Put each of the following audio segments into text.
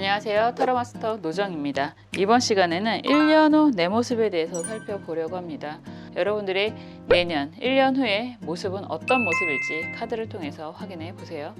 안녕하세요. 타로마스터 노정입니다. 이번 시간에는 1년 후 내 모습에 대해서 살펴보려고 합니다. 여러분들의 내년 1년 후의 모습은 어떤 모습일지 카드를 통해서 확인해 보세요.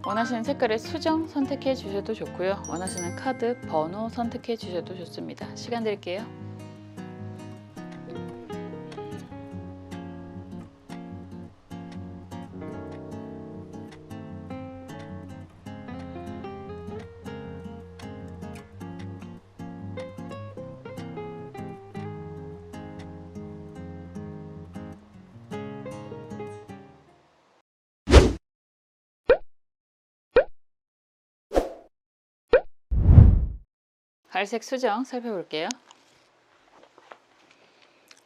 원하시는 색깔의 수정 선택해 주셔도 좋고요. 원하시는 카드 번호 선택해 주셔도 좋습니다. 시간 드릴게요. 갈색 수정 살펴볼게요.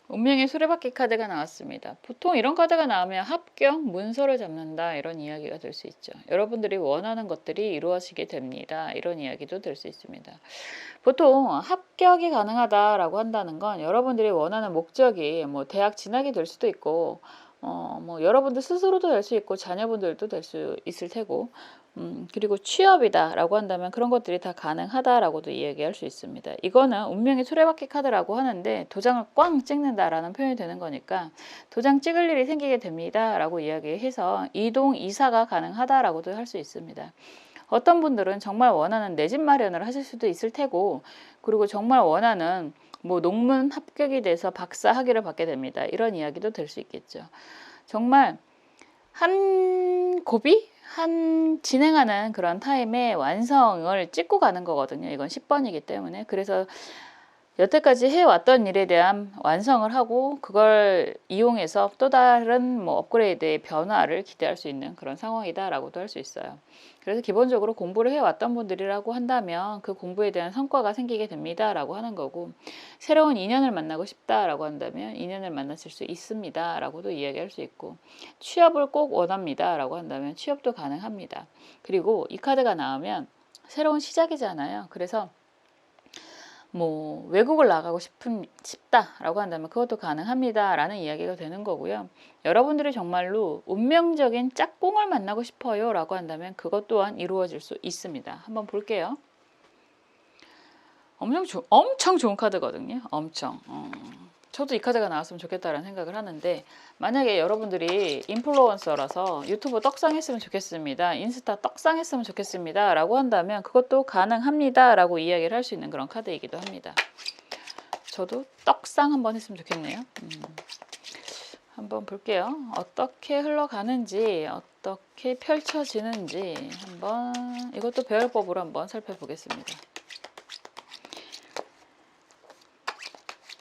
운명의 수레바퀴 카드가 나왔습니다. 보통 이런 카드가 나오면 합격, 문서를 잡는다 이런 이야기가 될 수 있죠. 여러분들이 원하는 것들이 이루어지게 됩니다. 이런 이야기도 될 수 있습니다. 보통 합격이 가능하다라고 한다는 건 여러분들이 원하는 목적이 뭐 대학 진학이 될 수도 있고 뭐 여러분들 스스로도 될 수 있고 자녀분들도 될 수 있을 테고 그리고 취업이다라고 한다면 그런 것들이 다 가능하다라고도 이야기할 수 있습니다. 이거는 운명의 수레바퀴 카드라고 하는데 도장을 꽝 찍는다라는 표현이 되는 거니까 도장 찍을 일이 생기게 됩니다라고 이야기해서 이동 이사가 가능하다라고도 할 수 있습니다. 어떤 분들은 정말 원하는 내 집 마련을 하실 수도 있을 테고 그리고 정말 원하는 뭐 논문 합격이 돼서 박사 학위를 받게 됩니다. 이런 이야기도 될 수 있겠죠. 정말 한 고비? 한 진행하는 그런 타임에 완성을 찍고 가는 거거든요. 이건 10번이기 때문에. 그래서 여태까지 해왔던 일에 대한 완성을 하고 그걸 이용해서 또 다른 뭐 업그레이드의 변화를 기대할 수 있는 그런 상황이다라고도 할 수 있어요. 그래서 기본적으로 공부를 해왔던 분들이라고 한다면 그 공부에 대한 성과가 생기게 됩니다라고 하는 거고 새로운 인연을 만나고 싶다라고 한다면 인연을 만나실 수 있습니다라고도 이야기할 수 있고 취업을 꼭 원합니다라고 한다면 취업도 가능합니다. 그리고 이 카드가 나오면 새로운 시작이잖아요. 그래서 뭐 외국을 나가고 싶다라고 한다면 그것도 가능합니다라는 이야기가 되는 거고요. 여러분들이 정말로 운명적인 짝꿍을 만나고 싶어요라고 한다면 그것 또한 이루어질 수 있습니다. 한번 볼게요. 엄청 좋은 카드거든요. 엄청. 저도 이 카드가 나왔으면 좋겠다라는 생각을 하는데 만약에 여러분들이 인플루언서라서 유튜브 떡상했으면 좋겠습니다. 인스타 떡상했으면 좋겠습니다. 라고 한다면 그것도 가능합니다. 라고 이야기를 할 수 있는 그런 카드이기도 합니다. 저도 떡상 한번 했으면 좋겠네요. 한번 볼게요. 어떻게 흘러가는지 어떻게 펼쳐지는지 한번 이것도 배열법으로 한번 살펴보겠습니다.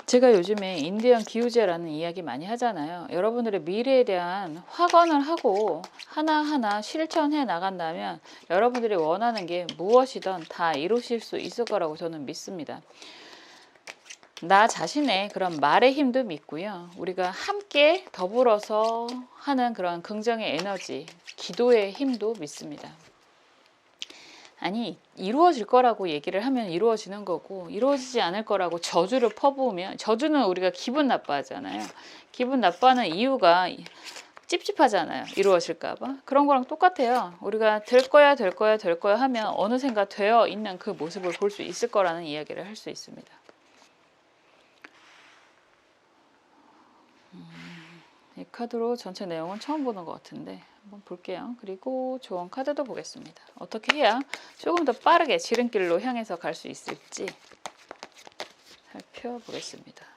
제가 요즘에 인디언 기우제라는 이야기 많이 하잖아요. 여러분들의 미래에 대한 확언을 하고 하나하나 실천해 나간다면 여러분들이 원하는 게 무엇이든 다 이루실 수 있을 거라고 저는 믿습니다. 나 자신의 그런 말의 힘도 믿고요. 우리가 함께 더불어서 하는 그런 긍정의 에너지, 기도의 힘도 믿습니다. 아니 이루어질 거라고 얘기를 하면 이루어지는 거고 이루어지지 않을 거라고 저주를 퍼부으면 저주는 우리가 기분 나빠하잖아요. 기분 나빠하는 이유가 찝찝하잖아요. 이루어질까 봐. 그런 거랑 똑같아요. 우리가 될 거야 될 거야 될 거야 하면 어느샌가 되어 있는 그 모습을 볼 수 있을 거라는 이야기를 할 수 있습니다. 이 카드로 전체 내용은 처음 보는 것 같은데 한번 볼게요. 그리고 조언 카드도 보겠습니다. 어떻게 해야 조금 더 빠르게 지름길로 향해서 갈 수 있을지 살펴보겠습니다.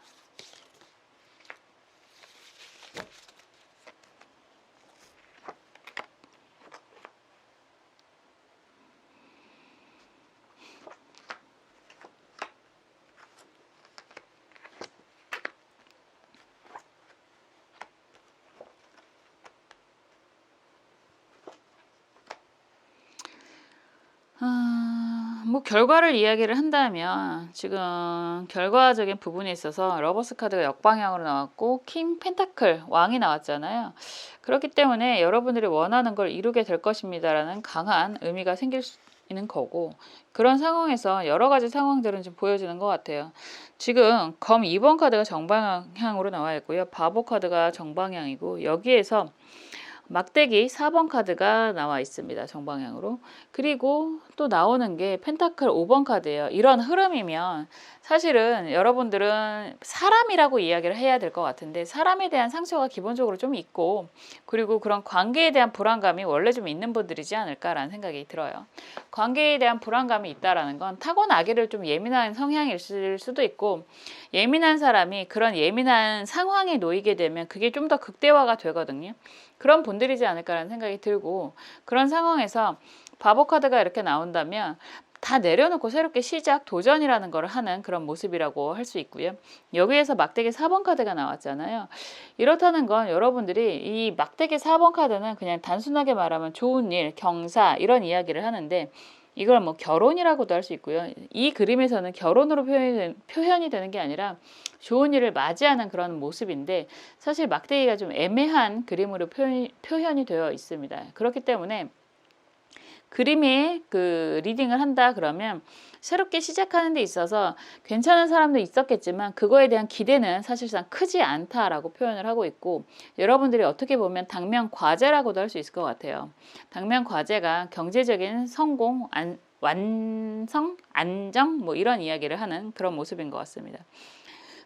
뭐 결과를 이야기를 한다면 지금 결과적인 부분에 있어서 러버스 카드가 역방향으로 나왔고 킹 펜타클 왕이 나왔잖아요. 그렇기 때문에 여러분들이 원하는 걸 이루게 될 것입니다라는 강한 의미가 생길 수 있는 거고, 그런 상황에서 여러 가지 상황들은 좀 보여지는 것 같아요. 지금 검 2번 카드가 정방향으로 나와 있고요. 바보 카드가 정방향이고, 여기에서 막대기 4번 카드가 나와 있습니다. 정방향으로. 그리고 또 나오는 게 펜타클 5번 카드예요. 이런 흐름이면 사실은 여러분들은 사람이라고 이야기를 해야 될 것 같은데, 사람에 대한 상처가 기본적으로 좀 있고, 그리고 그런 관계에 대한 불안감이 원래 좀 있는 분들이지 않을까라는 생각이 들어요. 관계에 대한 불안감이 있다라는 건 타고나기를 좀 예민한 성향일 수도 있고, 예민한 사람이 그런 예민한 상황에 놓이게 되면 그게 좀 더 극대화가 되거든요. 그런 분들이지 않을까라는 생각이 들고, 그런 상황에서 바보 카드가 이렇게 나온다면 다 내려놓고 새롭게 시작, 도전이라는 걸 하는 그런 모습이라고 할 수 있고요. 여기에서 막대기 4번 카드가 나왔잖아요. 이렇다는 건 여러분들이 이 막대기 4번 카드는 그냥 단순하게 말하면 좋은 일, 경사 이런 이야기를 하는데, 이걸 뭐 결혼이라고도 할 수 있고요. 이 그림에서는 결혼으로 표현이 되는 게 아니라 좋은 일을 맞이하는 그런 모습인데, 사실 막대기가 좀 애매한 그림으로 표현이 되어 있습니다. 그렇기 때문에 그림에 그 리딩을 한다 그러면 새롭게 시작하는 데 있어서 괜찮은 사람도 있었겠지만 그거에 대한 기대는 사실상 크지 않다라고 표현을 하고 있고, 여러분들이 어떻게 보면 당면 과제라고도 할 수 있을 것 같아요. 당면 과제가 경제적인 성공, 완성, 안정 뭐 이런 이야기를 하는 그런 모습인 것 같습니다.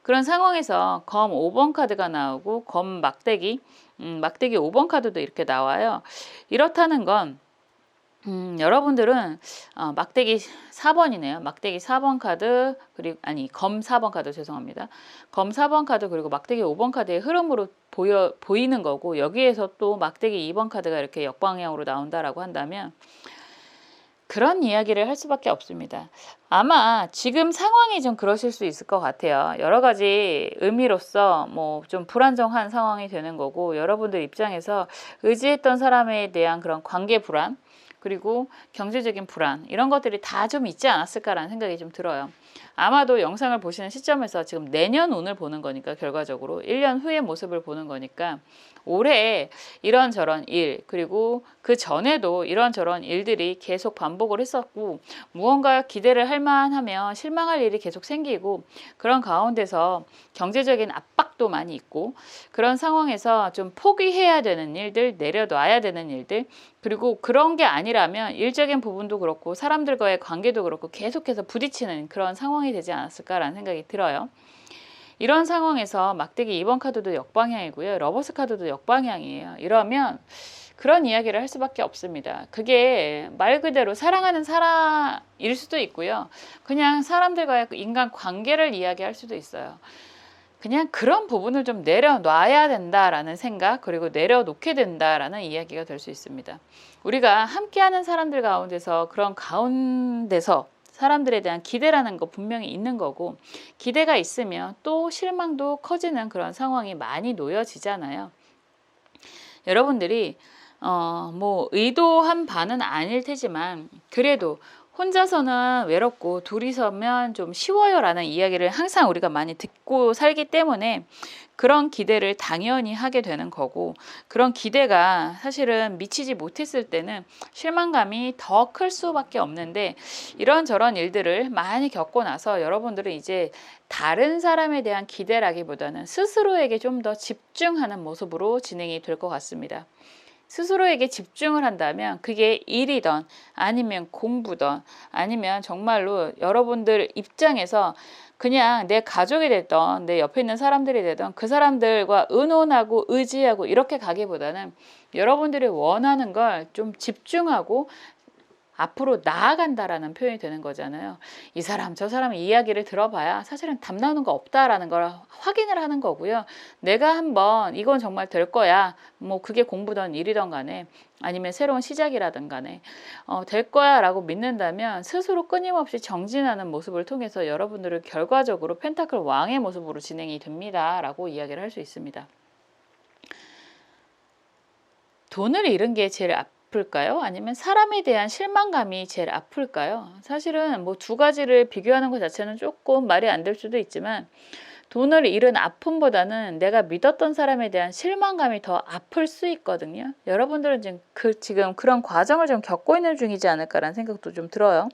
그런 상황에서 검 5번 카드가 나오고 검 막대기, 막대기 5번 카드도 이렇게 나와요. 이렇다는 건 여러분들은 막대기 4번이네요. 막대기 4번 카드, 그리고 아니 검 4번 카드 죄송합니다. 검 4번 카드 그리고 막대기 5번 카드의 흐름으로 보이는 거고, 여기에서 또 막대기 2번 카드가 이렇게 역방향으로 나온다라고 한다면 그런 이야기를 할 수밖에 없습니다. 아마 지금 상황이 좀 그러실 수 있을 것 같아요. 여러 가지 의미로서 뭐 좀 불안정한 상황이 되는 거고, 여러분들 입장에서 의지했던 사람에 대한 그런 관계 불안, 그리고 경제적인 불안 이런 것들이 다 좀 있지 않았을까라는 생각이 좀 들어요. 아마도 영상을 보시는 시점에서 지금 내년 운을 보는 거니까, 결과적으로 1년 후의 모습을 보는 거니까 올해 이런저런 일, 그리고 그 전에도 이런저런 일들이 계속 반복을 했었고, 무언가 기대를 할 만하면 실망할 일이 계속 생기고, 그런 가운데서 경제적인 압박도 많이 있고, 그런 상황에서 좀 포기해야 되는 일들, 내려놔야 되는 일들, 그리고 그런 게 아니라면 일적인 부분도 그렇고 사람들과의 관계도 그렇고 계속해서 부딪히는 그런 상황이 되지 않았을까라는 생각이 들어요. 이런 상황에서 막대기 2번 카드도 역방향이고요. 러버스 카드도 역방향이에요. 이러면 그런 이야기를 할 수밖에 없습니다. 그게 말 그대로 사랑하는 사람일 수도 있고요. 그냥 사람들과의 인간 관계를 이야기할 수도 있어요. 그냥 그런 부분을 좀 내려놔야 된다라는 생각, 그리고 내려놓게 된다라는 이야기가 될 수 있습니다. 우리가 함께하는 사람들 가운데서 그런 가운데서 사람들에 대한 기대라는 거 분명히 있는 거고, 기대가 있으면 또 실망도 커지는 그런 상황이 많이 놓여지잖아요. 여러분들이 뭐 의도한 바는 아닐 테지만 그래도 혼자서는 외롭고 둘이서면 좀 쉬워요라는 이야기를 항상 우리가 많이 듣고 살기 때문에 그런 기대를 당연히 하게 되는 거고, 그런 기대가 사실은 미치지 못했을 때는 실망감이 더 클 수밖에 없는데, 이런저런 일들을 많이 겪고 나서 여러분들은 이제 다른 사람에 대한 기대라기보다는 스스로에게 좀 더 집중하는 모습으로 진행이 될 것 같습니다. 스스로에게 집중을 한다면 그게 일이든 아니면 공부든 아니면 정말로 여러분들 입장에서 그냥 내 가족이 됐던 내 옆에 있는 사람들이 되던 그 사람들과 의논하고 의지하고 이렇게 가기보다는 여러분들이 원하는 걸 좀 집중하고 앞으로 나아간다라는 표현이 되는 거잖아요. 이 사람 저 사람의 이야기를 들어봐야 사실은 답 나오는 거 없다라는 걸 확인을 하는 거고요. 내가 한번 이건 정말 될 거야. 뭐 그게 공부든 일이든 간에 아니면 새로운 시작이라든 간에 될 거야 라고 믿는다면 스스로 끊임없이 정진하는 모습을 통해서 여러분들은 결과적으로 펜타클 왕의 모습으로 진행이 됩니다 라고 이야기를 할 수 있습니다. 돈을 잃은 게 제일 아플까요? 아니면 사람에 대한 실망감이 제일 아플까요? 사실은 뭐 두 가지를 비교하는 것 자체는 조금 말이 안 될 수도 있지만 돈을 잃은 아픔보다는 내가 믿었던 사람에 대한 실망감이 더 아플 수 있거든요. 여러분들은 지금 그런 과정을 좀 겪고 있는 중이지 않을까라는 생각도 좀 들어요.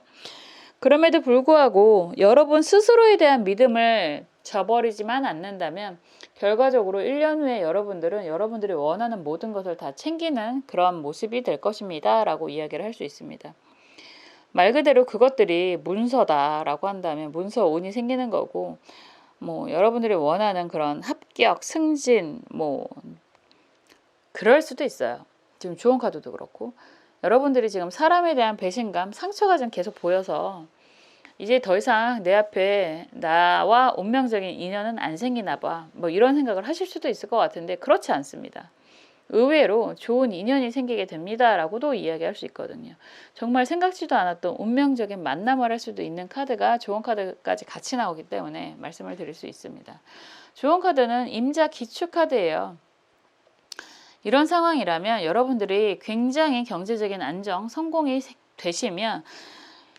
그럼에도 불구하고 여러분 스스로에 대한 믿음을 저버리지만 않는다면 결과적으로 1년 후에 여러분들은 여러분들이 원하는 모든 것을 다 챙기는 그런 모습이 될 것입니다. 라고 이야기를 할 수 있습니다. 말 그대로 그것들이 문서다라고 한다면 문서운이 생기는 거고, 뭐 여러분들이 원하는 그런 합격, 승진, 뭐 그럴 수도 있어요. 지금 좋은 카드도 그렇고 여러분들이 지금 사람에 대한 배신감, 상처가 좀 계속 보여서 이제 더 이상 내 앞에 나와 운명적인 인연은 안 생기나 봐. 뭐 이런 생각을 하실 수도 있을 것 같은데 그렇지 않습니다. 의외로 좋은 인연이 생기게 됩니다라고도 이야기할 수 있거든요. 정말 생각지도 않았던 운명적인 만남을 할 수도 있는 카드가 좋은 카드까지 같이 나오기 때문에 말씀을 드릴 수 있습니다. 좋은 카드는 임자 기축 카드예요. 이런 상황이라면 여러분들이 굉장히 경제적인 안정, 성공이 되시면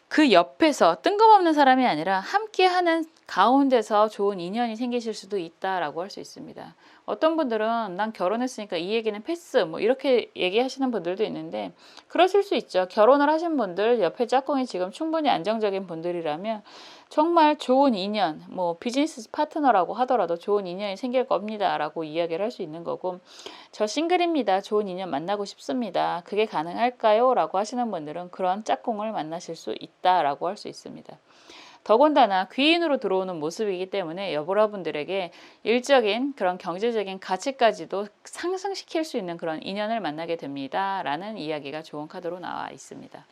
그 옆에서 뜬금없는 사람이 아니라 함께하는 가운데서 좋은 인연이 생기실 수도 있다라고 할 수 있습니다. 어떤 분들은 난 결혼했으니까 이 얘기는 패스 뭐 이렇게 얘기하시는 분들도 있는데 그러실 수 있죠. 결혼을 하신 분들 옆에 짝꿍이 지금 충분히 안정적인 분들이라면 정말 좋은 인연, 뭐 비즈니스 파트너라고 하더라도 좋은 인연이 생길 겁니다 라고 이야기를 할 수 있는 거고, 저 싱글입니다, 좋은 인연 만나고 싶습니다, 그게 가능할까요? 라고 하시는 분들은 그런 짝꿍을 만나실 수 있다라고 할 수 있습니다. 더군다나 귀인으로 들어오는 모습이기 때문에 여러분들에게 일적인 그런 경제적인 가치까지도 상승시킬 수 있는 그런 인연을 만나게 됩니다 라는 이야기가 좋은 카드로 나와 있습니다.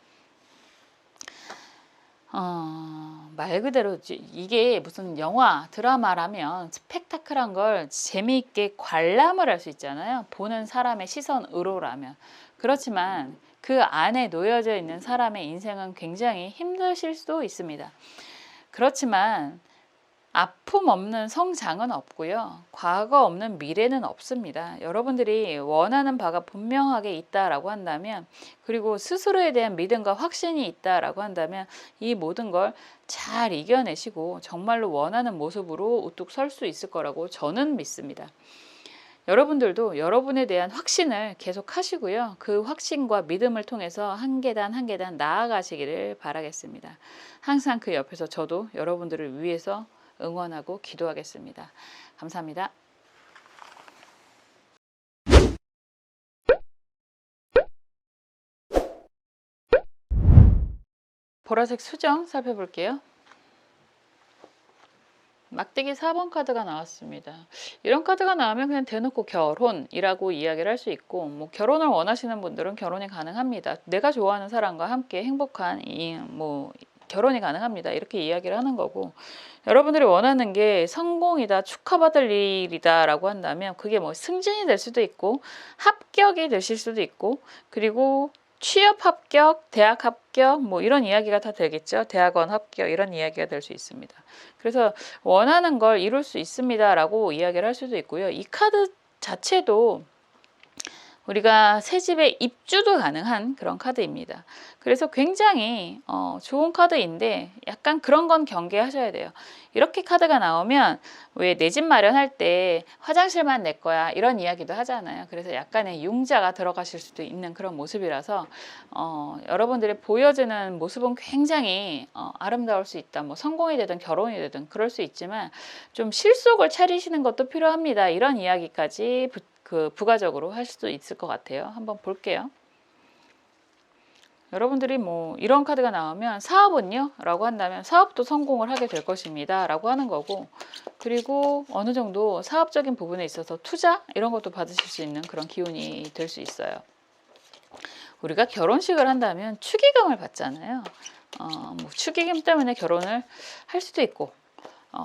말 그대로 이게 무슨 영화, 드라마라면 스펙타클한 걸 재미있게 관람을 할 수 있잖아요. 보는 사람의 시선으로라면. 그렇지만 그 안에 놓여져 있는 사람의 인생은 굉장히 힘드실 수도 있습니다. 그렇지만 아픔 없는 성장은 없고요. 과거 없는 미래는 없습니다. 여러분들이 원하는 바가 분명하게 있다라고 한다면, 그리고 스스로에 대한 믿음과 확신이 있다라고 한다면 이 모든 걸 잘 이겨내시고 정말로 원하는 모습으로 우뚝 설 수 있을 거라고 저는 믿습니다. 여러분들도 여러분에 대한 확신을 계속 하시고요. 그 확신과 믿음을 통해서 한 계단 한 계단 나아가시기를 바라겠습니다. 항상 그 옆에서 저도 여러분들을 위해서 응원하고 기도하겠습니다. 감사합니다. 보라색 수정 살펴볼게요. 막대기 4번 카드가 나왔습니다. 이런 카드가 나오면 그냥 대놓고 결혼이라고 이야기를 할 수 있고, 뭐 결혼을 원하시는 분들은 결혼이 가능합니다. 내가 좋아하는 사람과 함께 행복한 결혼이 가능합니다. 이렇게 이야기를 하는 거고, 여러분들이 원하는 게 성공이다, 축하받을 일이다 라고 한다면 그게 뭐 승진이 될 수도 있고 합격이 되실 수도 있고, 그리고 취업 합격, 대학 합격 뭐 이런 이야기가 다 되겠죠. 대학원 합격 이런 이야기가 될 수 있습니다. 그래서 원하는 걸 이룰 수 있습니다 라고 이야기를 할 수도 있고요. 이 카드 자체도 우리가 새 집에 입주도 가능한 그런 카드입니다. 그래서 굉장히 좋은 카드인데 약간 그런 건 경계하셔야 돼요. 이렇게 카드가 나오면 왜 내 집 마련할 때 화장실만 내 거야 이런 이야기도 하잖아요. 그래서 약간의 융자가 들어가실 수도 있는 그런 모습이라서 여러분들이 보여지는 모습은 굉장히 아름다울 수 있다. 뭐 성공이 되든 결혼이 되든 그럴 수 있지만 좀 실속을 차리시는 것도 필요합니다. 이런 이야기까지 부가적으로 할 수도 있을 것 같아요. 한번 볼게요. 여러분들이 뭐 이런 카드가 나오면 사업은요? 라고 한다면 사업도 성공을 하게 될 것입니다 라고 하는 거고, 그리고 어느 정도 사업적인 부분에 있어서 투자 이런 것도 받으실 수 있는 그런 기운이 될 수 있어요. 우리가 결혼식을 한다면 축의금을 받잖아요. 뭐 축의금 때문에 결혼을 할 수도 있고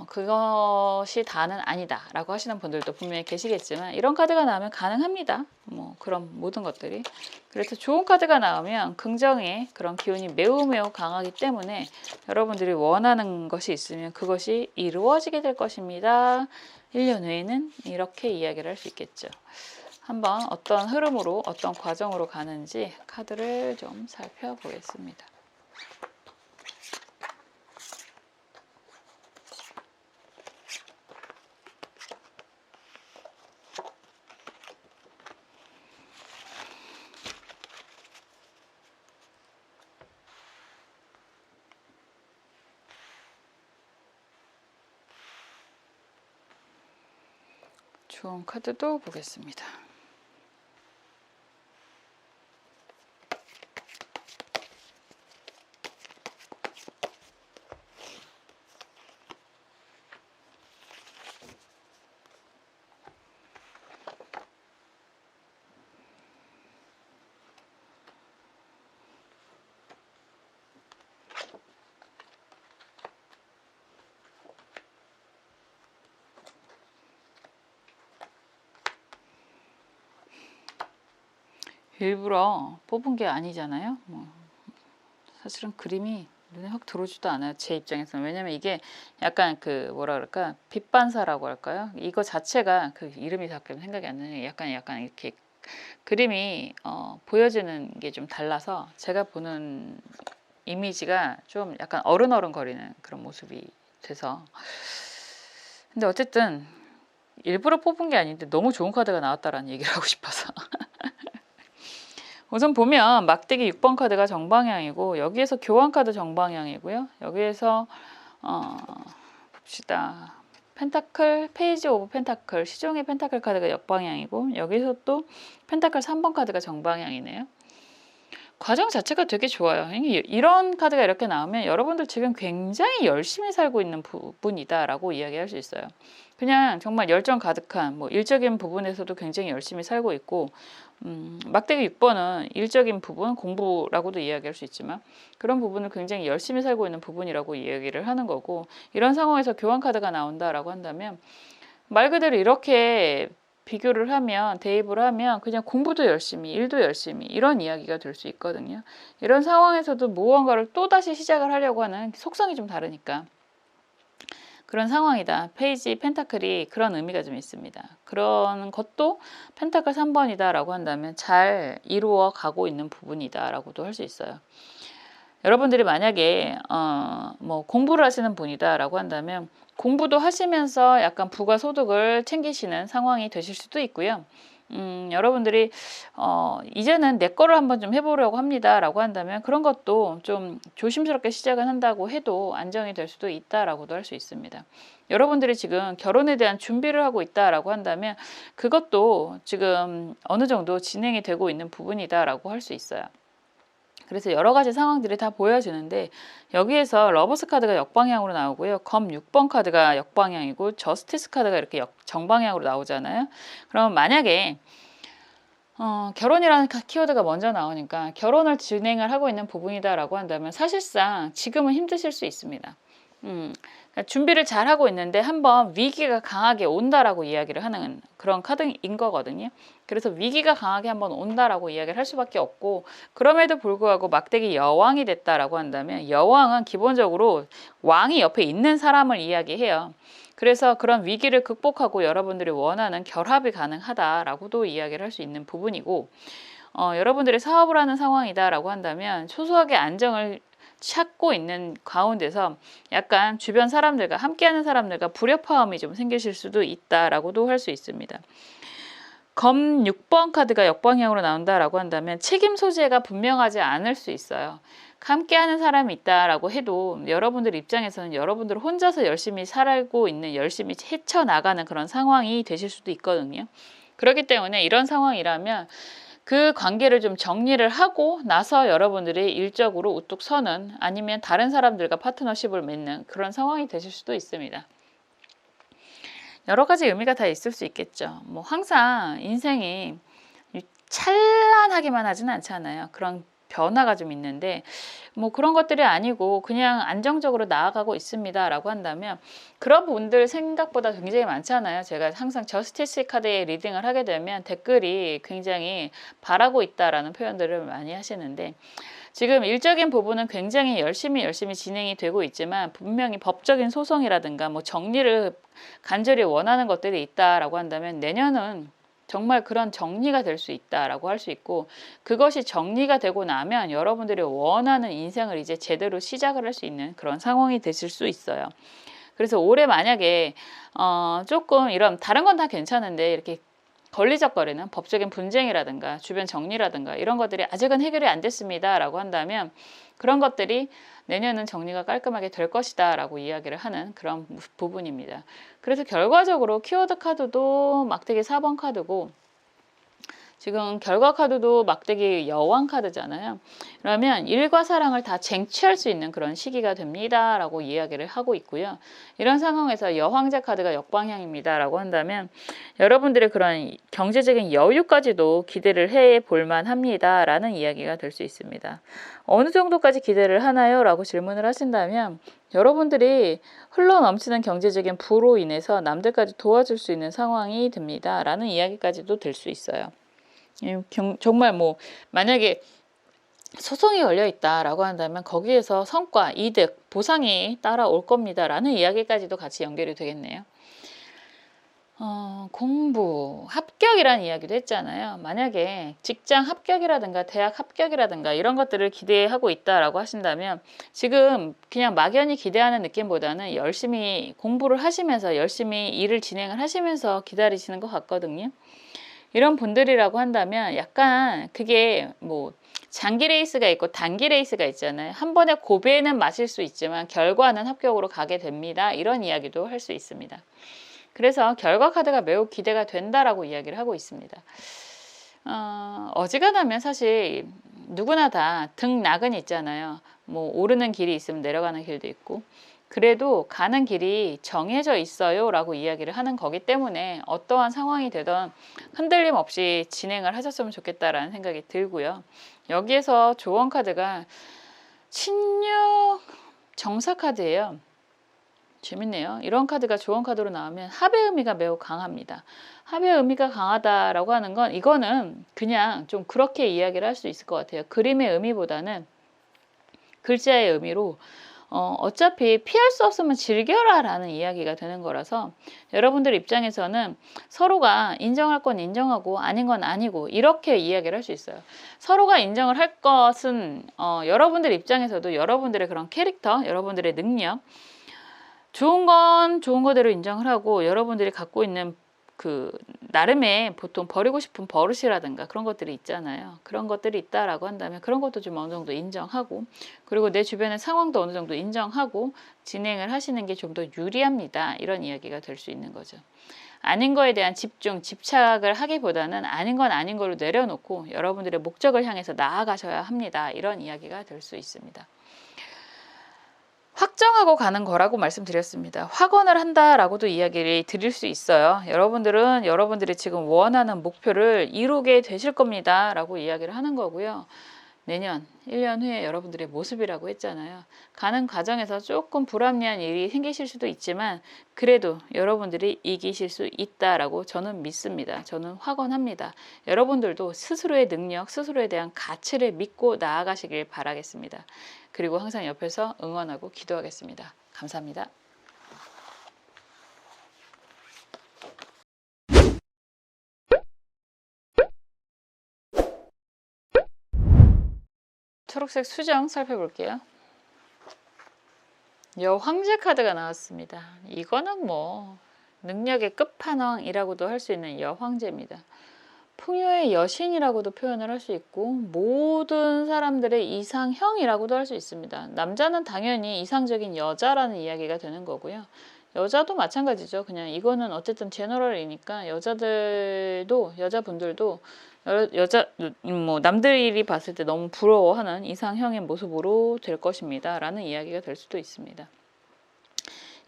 그것이 다는 아니다 라고 하시는 분들도 분명히 계시겠지만 이런 카드가 나오면 가능합니다. 뭐 그런 모든 것들이. 그래서 좋은 카드가 나오면 긍정의 그런 기운이 매우 강하기 때문에 여러분들이 원하는 것이 있으면 그것이 이루어지게 될 것입니다. 1년 후에는 이렇게 이야기를 할 수 있겠죠. 한번 어떤 흐름으로 어떤 과정으로 가는지 카드를 좀 살펴보겠습니다. 좋은 카드도 보겠습니다. 일부러 뽑은 게 아니잖아요. 사실은 그림이 눈에 확 들어오지도 않아요. 제 입장에서는. 왜냐면 이게 약간 그 뭐라 그럴까, 빛반사라고 할까요? 이거 자체가 그 이름이 자꾸 생각이 안 나네요. 약간 이렇게 그림이 보여지는 게 좀 달라서 제가 보는 이미지가 좀 약간 어른거리는 그런 모습이 돼서. 근데 어쨌든 일부러 뽑은 게 아닌데 너무 좋은 카드가 나왔다라는 얘기를 하고 싶어서. 우선 보면 막대기 6번 카드가 정방향이고, 여기에서 교환 카드 정방향이고요. 여기에서 봅시다. 펜타클, 페이지 오브 펜타클, 시종의 펜타클 카드가 역방향이고, 여기서 또 펜타클 3번 카드가 정방향이네요. 과정 자체가 되게 좋아요. 이런 카드가 이렇게 나오면 여러분들 지금 굉장히 열심히 살고 있는 부분이다라고 이야기할 수 있어요. 그냥 정말 열정 가득한, 일적인 부분에서도 굉장히 열심히 살고 있고, 막대기 6번은 일적인 부분, 공부라고도 이야기할 수 있지만 그런 부분을 굉장히 열심히 살고 있는 부분이라고 이야기를 하는 거고, 이런 상황에서 교환 카드가 나온다라고 한다면 말 그대로 이렇게 비교를 하면, 대입을 하면 그냥 공부도 열심히, 일도 열심히, 이런 이야기가 될 수 있거든요. 이런 상황에서도 무언가를 또다시 시작을 하려고 하는 속성이 좀 다르니까 그런 상황이다. 페이지 펜타클이 그런 의미가 좀 있습니다. 그런 것도 펜타클 3번이다 라고 한다면 잘 이루어 가고 있는 부분이다 라고도 할 수 있어요. 여러분들이 만약에 공부를 하시는 분이다 라고 한다면 공부도 하시면서 약간 부가소득을 챙기시는 상황이 되실 수도 있고요. 여러분들이 이제는 내 거를 한번 좀 해보려고 합니다 라고 한다면 그런 것도 좀 조심스럽게 시작을 한다고 해도 안정이 될 수도 있다라고도 할 수 있습니다. 여러분들이 지금 결혼에 대한 준비를 하고 있다라고 한다면 그것도 지금 어느 정도 진행이 되고 있는 부분이다 라고 할 수 있어요. 그래서 여러 가지 상황들이 다 보여지는데, 여기에서 러버스 카드가 역방향으로 나오고요. 검 6번 카드가 역방향이고 저스티스 카드가 이렇게 정방향으로 나오잖아요. 그럼 만약에 결혼이라는 키워드가 먼저 나오니까 결혼을 진행을 하고 있는 부분이다라고 한다면 사실상 지금은 힘드실 수 있습니다. 그러니까 준비를 잘 하고 있는데 한번 위기가 강하게 온다라고 이야기를 하는 그런 카드인 거거든요. 그래서 위기가 강하게 한번 온다라고 이야기를 할 수밖에 없고, 그럼에도 불구하고 막대기 여왕이 됐다라고 한다면 여왕은 기본적으로 왕이 옆에 있는 사람을 이야기해요. 그래서 그런 위기를 극복하고 여러분들이 원하는 결합이 가능하다라고도 이야기를 할 수 있는 부분이고, 여러분들이 사업을 하는 상황이다라고 한다면 소소하게 안정을 찾고 있는 가운데서 약간 주변 사람들과 함께하는 사람들과 불협화음이 좀 생기실 수도 있다라고도 할 수 있습니다. 검 6번 카드가 역방향으로 나온다라고 한다면 책임 소재가 분명하지 않을 수 있어요. 함께하는 사람이 있다라고 해도 여러분들 입장에서는 여러분들 혼자서 열심히 살고 있는, 열심히 헤쳐나가는 그런 상황이 되실 수도 있거든요. 그렇기 때문에 이런 상황이라면 그 관계를 좀 정리를 하고 나서 여러분들이 일적으로 우뚝 서는, 아니면 다른 사람들과 파트너십을 맺는 그런 상황이 되실 수도 있습니다. 여러 가지 의미가 다 있을 수 있겠죠. 항상 인생이 찬란하기만 하진 않잖아요. 그런 변화가 좀 있는데 그런 것들이 아니고 그냥 안정적으로 나아가고 있습니다 라고 한다면 그런 분들 생각보다 굉장히 많잖아요. 제가 항상 저스티스 카드에 리딩을 하게 되면 댓글이 굉장히 바라고 있다라는 표현들을 많이 하시는데, 지금 일적인 부분은 굉장히 열심히 진행이 되고 있지만 분명히 법적인 소송이라든가 정리를 간절히 원하는 것들이 있다라고 한다면 내년은 정말 그런 정리가 될 수 있다라고 할 수 있고, 그것이 정리가 되고 나면 여러분들이 원하는 인생을 이제 제대로 시작을 할 수 있는 그런 상황이 되실 수 있어요. 그래서 올해 만약에 조금 이런 다른 건 다 괜찮은데 이렇게 걸리적거리는 법적인 분쟁이라든가 주변 정리라든가 이런 것들이 아직은 해결이 안 됐습니다라고 한다면, 그런 것들이 내년은 정리가 깔끔하게 될 것이다 라고 이야기를 하는 그런 부분입니다. 그래서 결과적으로 키워드 카드도 막대기 4번 카드고, 지금 결과 카드도 막대기 여왕 카드잖아요. 그러면 일과 사랑을 다 쟁취할 수 있는 그런 시기가 됩니다 라고 이야기를 하고 있고요. 이런 상황에서 여황제 카드가 역방향입니다 라고 한다면, 여러분들의 그런 경제적인 여유까지도 기대를 해 볼만 합니다 라는 이야기가 될 수 있습니다. 어느 정도까지 기대를 하나요? 라고 질문을 하신다면, 여러분들이 흘러넘치는 경제적인 부로 인해서 남들까지 도와줄 수 있는 상황이 됩니다 라는 이야기까지도 될 수 있어요. 정말 뭐 만약에 소송이 걸려 있다라고 한다면 거기에서 성과, 이득, 보상이 따라올 겁니다 라는 이야기까지도 같이 연결이 되겠네요. 공부, 합격이라는 이야기도 했잖아요. 만약에 직장 합격이라든가 대학 합격이라든가 이런 것들을 기대하고 있다라고 하신다면, 지금 그냥 막연히 기대하는 느낌보다는 열심히 공부를 하시면서 열심히 일을 진행을 하시면서 기다리시는 것 같거든요. 이런 분들이라고 한다면 약간 그게 뭐 장기 레이스가 있고 단기 레이스가 있잖아요. 한 번에 고배는 마실 수 있지만 결과는 합격으로 가게 됩니다. 이런 이야기도 할 수 있습니다. 그래서 결과 카드가 매우 기대가 된다라고 이야기를 하고 있습니다. 어지간하면 사실 누구나 다 등락은 있잖아요. 뭐 오르는 길이 있으면 내려가는 길도 있고, 그래도 가는 길이 정해져 있어요 라고 이야기를 하는 거기 때문에 어떠한 상황이 되던 흔들림 없이 진행을 하셨으면 좋겠다라는 생각이 들고요. 여기에서 조언 카드가 친육 정사 카드예요. 재밌네요. 이런 카드가 조언 카드로 나오면 합의 의미가 매우 강합니다. 합의 의미가 강하다라고 하는 건, 이거는 그냥 좀 그렇게 이야기를 할 수 있을 것 같아요. 그림의 의미보다는 글자의 의미로 어차피 피할 수 없으면 즐겨라 라는 이야기가 되는 거라서, 여러분들 입장에서는 서로가 인정할 건 인정하고 아닌 건 아니고 이렇게 이야기를 할 수 있어요. 서로가 인정을 할 것은 여러분들 입장에서도 여러분들의 그런 캐릭터, 여러분들의 능력, 좋은 건 좋은 거대로 인정을 하고, 여러분들이 갖고 있는 그 나름의 보통 버리고 싶은 버릇이라든가 그런 것들이 있잖아요. 그런 것들이 있다라고 한다면 그런 것도 좀 어느 정도 인정하고, 그리고 내 주변의 상황도 어느 정도 인정하고 진행을 하시는 게 좀 더 유리합니다. 이런 이야기가 될 수 있는 거죠. 아닌 거에 대한 집중, 집착을 하기보다는 아닌 건 아닌 걸로 내려놓고 여러분들의 목적을 향해서 나아가셔야 합니다. 이런 이야기가 될 수 있습니다. 확정하고 가는 거라고 말씀드렸습니다. 확언을 한다라고도 이야기를 드릴 수 있어요. 여러분들은 여러분들이 지금 원하는 목표를 이루게 되실 겁니다 라고 이야기를 하는 거고요. 내년 1년 후에 여러분들의 모습이라고 했잖아요. 가는 과정에서 조금 불합리한 일이 생기실 수도 있지만 그래도 여러분들이 이기실 수 있다라고 저는 믿습니다. 저는 확언합니다. 여러분들도 스스로의 능력, 스스로에 대한 가치를 믿고 나아가시길 바라겠습니다. 그리고 항상 옆에서 응원하고 기도하겠습니다. 감사합니다. 초록색 수정 살펴볼게요. 여황제 카드가 나왔습니다. 이거는 뭐 능력의 끝판왕이라고도 할 수 있는 여황제입니다. 풍요의 여신이라고도 표현을 할 수 있고, 모든 사람들의 이상형이라고도 할 수 있습니다. 남자는 당연히 이상적인 여자라는 이야기가 되는 거고요. 여자도 마찬가지죠. 그냥 이거는 어쨌든 제너럴이니까 여자분들도 뭐 남들이 봤을 때 너무 부러워하는 이상형의 모습으로 될 것입니다 라는 이야기가 될 수도 있습니다.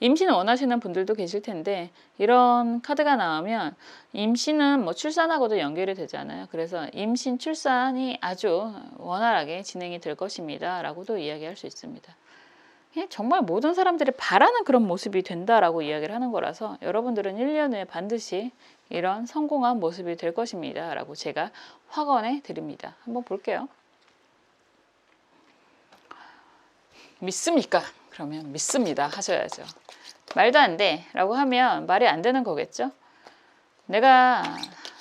임신을 원하시는 분들도 계실 텐데, 이런 카드가 나오면 임신은 뭐 출산하고도 연결이 되잖아요. 그래서 임신, 출산이 아주 원활하게 진행이 될 것입니다 라고도 이야기할 수 있습니다. 정말 모든 사람들이 바라는 그런 모습이 된다라고 이야기를 하는 거라서 여러분들은 1년 후에 반드시 이런 성공한 모습이 될 것입니다 라고 제가 확언해 드립니다. 한번 볼게요. 믿습니까? 그러면 믿습니다 하셔야죠. 말도 안 돼 라고 하면 말이 안 되는 거겠죠. 내가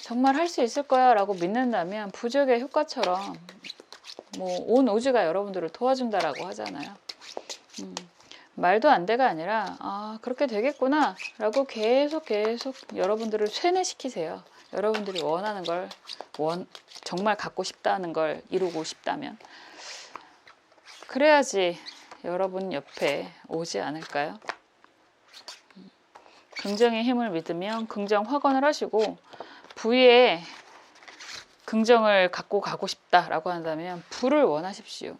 정말 할 수 있을 거야 라고 믿는다면 부적의 효과처럼 뭐 온 오지가 여러분들을 도와준다라고 하잖아요. 말도 안 돼가 아니라 아 그렇게 되겠구나 라고 계속 여러분들을 세뇌시키세요. 여러분들이 원하는 걸 정말 갖고 싶다는 걸 이루고 싶다면 그래야지 여러분 옆에 오지 않을까요? 긍정의 힘을 믿으면 긍정 확언을 하시고 부에 긍정을 갖고 가고 싶다라고 한다면 부를 원하십시오.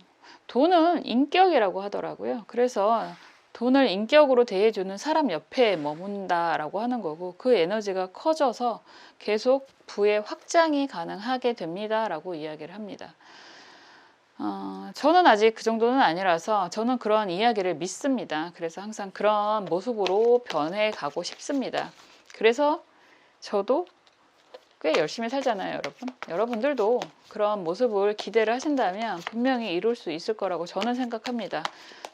돈은 인격이라고 하더라고요. 그래서 돈을 인격으로 대해주는 사람 옆에 머문다라고 하는 거고 그 에너지가 커져서 계속 부의 확장이 가능하게 됩니다라고 이야기를 합니다. 저는 아직 그 정도는 아니라서 저는 그런 이야기를 믿습니다. 그래서 항상 그런 모습으로 변해 가고 싶습니다. 그래서 저도 꽤 열심히 살잖아요, 여러분. 여러분들도 그런 모습을 기대를 하신다면 분명히 이룰 수 있을 거라고 저는 생각합니다.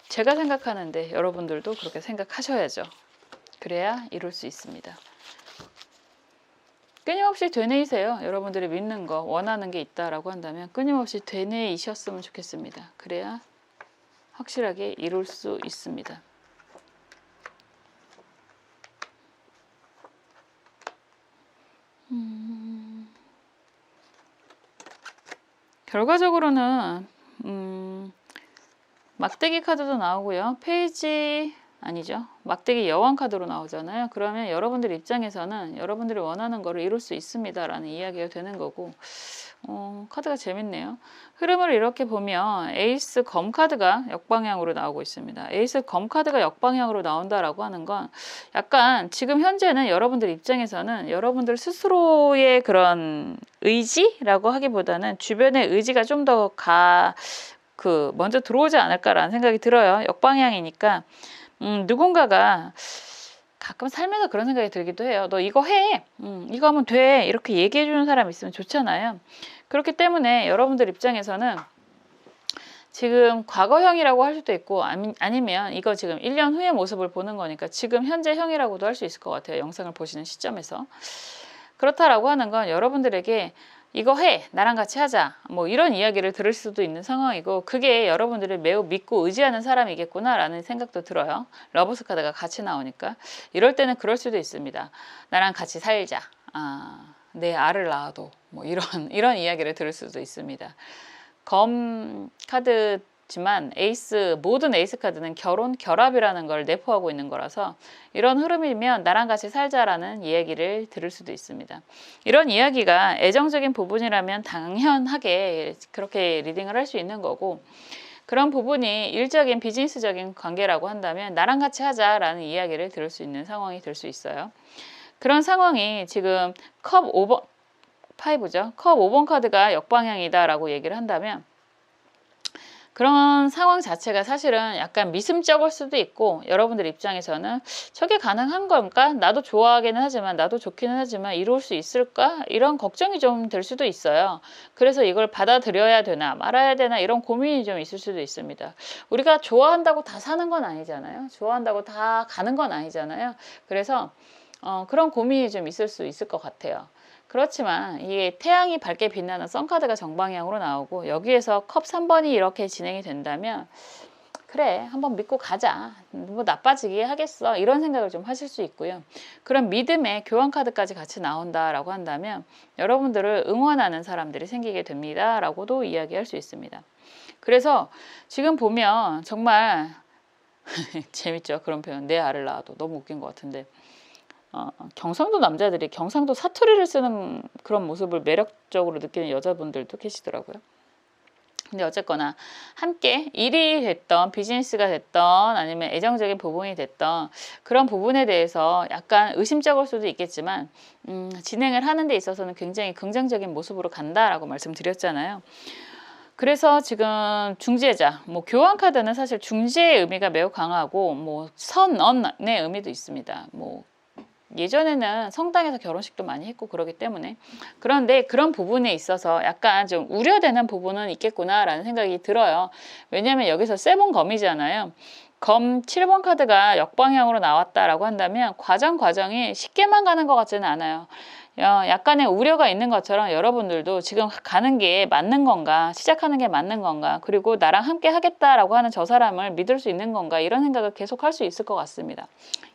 제가 생각하는데 여러분들도 그렇게 생각하셔야죠. 그래야 이룰 수 있습니다. 끊임없이 되뇌이세요. 여러분들이 믿는 거, 원하는 게 있다라고 한다면 끊임없이 되뇌이셨으면 좋겠습니다. 그래야 확실하게 이룰 수 있습니다. 결과적으로는 막대기 카드도 나오고요. 페이지 아니죠. 막대기 여왕 카드로 나오잖아요. 그러면 여러분들 입장에서는 여러분들이 원하는 거를 이룰 수 있습니다 라는 이야기가 되는 거고 카드가 재밌네요. 흐름을 이렇게 보면 에이스 검 카드가 역방향으로 나오고 있습니다. 에이스 검 카드가 역방향으로 나온다라고 하는 건 약간 지금 현재는 여러분들 입장에서는 여러분들 스스로의 그런 의지라고 하기보다는 주변의 의지가 좀 더 먼저 들어오지 않을까라는 생각이 들어요. 역방향이니까 누군가가 가끔 살면서 그런 생각이 들기도 해요. 너 이거 해. 이거 하면 돼. 이렇게 얘기해 주는 사람 있으면 좋잖아요. 그렇기 때문에 여러분들 입장에서는 지금 과거형이라고 할 수도 있고 아니면 이거 지금 1년 후의 모습을 보는 거니까 지금 현재형이라고도 할 수 있을 것 같아요. 영상을 보시는 시점에서. 그렇다라고 하는 건 여러분들에게 이거 해 나랑 같이 하자 뭐 이런 이야기를 들을 수도 있는 상황이고 그게 여러분들을 매우 믿고 의지하는 사람이겠구나 라는 생각도 들어요. 러버스 카드가 같이 나오니까 이럴 때는 그럴 수도 있습니다. 나랑 같이 살자 내 알을 낳아도 뭐 이런 이야기를 들을 수도 있습니다. 검 카드지만 모든 에이스 카드는 결혼, 결합이라는 걸 내포하고 있는 거라서 이런 흐름이면 나랑 같이 살자라는 이야기를 들을 수도 있습니다. 이런 이야기가 애정적인 부분이라면 당연하게 그렇게 리딩을 할 수 있는 거고 그런 부분이 일적인 비즈니스적인 관계라고 한다면 나랑 같이 하자라는 이야기를 들을 수 있는 상황이 될 수 있어요. 그런 상황이 지금 컵 5번 5죠. 컵 5번 카드가 역방향이다라고 얘기를 한다면 그런 상황 자체가 사실은 약간 미심쩍을 수도 있고 여러분들 입장에서는 저게 가능한 걸까? 나도 좋아하기는 하지만 나도 좋기는 하지만 이룰 수 있을까? 이런 걱정이 좀 될 수도 있어요. 그래서 이걸 받아들여야 되나 말아야 되나 이런 고민이 좀 있을 수도 있습니다. 우리가 좋아한다고 다 사는 건 아니잖아요. 좋아한다고 다 가는 건 아니잖아요. 그래서 그런 고민이 좀 있을 수 있을 것 같아요. 그렇지만 이게 태양이 밝게 빛나는 선카드가 정방향으로 나오고 여기에서 컵 3번이 이렇게 진행이 된다면 그래 한번 믿고 가자 뭐 나빠지게 하겠어 이런 생각을 좀 하실 수 있고요. 그런 믿음의 교환 카드까지 같이 나온다라고 한다면 여러분들을 응원하는 사람들이 생기게 됩니다 라고도 이야기할 수 있습니다. 그래서 지금 보면 정말 재밌죠. 그런 표현 내 알을 낳아도 너무 웃긴 것 같은데 경상도 남자들이 경상도 사투리를 쓰는 그런 모습을 매력적으로 느끼는 여자분들도 계시더라고요. 근데 어쨌거나 함께 일이 됐던 비즈니스가 됐던 아니면 애정적인 부분이 됐던 그런 부분에 대해서 약간 의심쩍을 수도 있겠지만 진행을 하는 데 있어서는 굉장히 긍정적인 모습으로 간다라고 말씀드렸잖아요. 그래서 지금 중재자, 뭐 교환 카드는 사실 중재의 의미가 매우 강하고 뭐 선언의 의미도 있습니다. 뭐 예전에는 성당에서 결혼식도 많이 했고 그러기 때문에 그런데 그런 부분에 있어서 약간 좀 우려되는 부분은 있겠구나라는 생각이 들어요. 왜냐하면 여기서 세번 검이잖아요. 검 7번 카드가 역방향으로 나왔다라고 한다면 과정이 쉽게만 가는 것 같지는 않아요. 약간의 우려가 있는 것처럼 여러분들도 지금 가는 게 맞는 건가, 시작하는 게 맞는 건가, 그리고 나랑 함께 하겠다라고 하는 저 사람을 믿을 수 있는 건가, 이런 생각을 계속 할 수 있을 것 같습니다.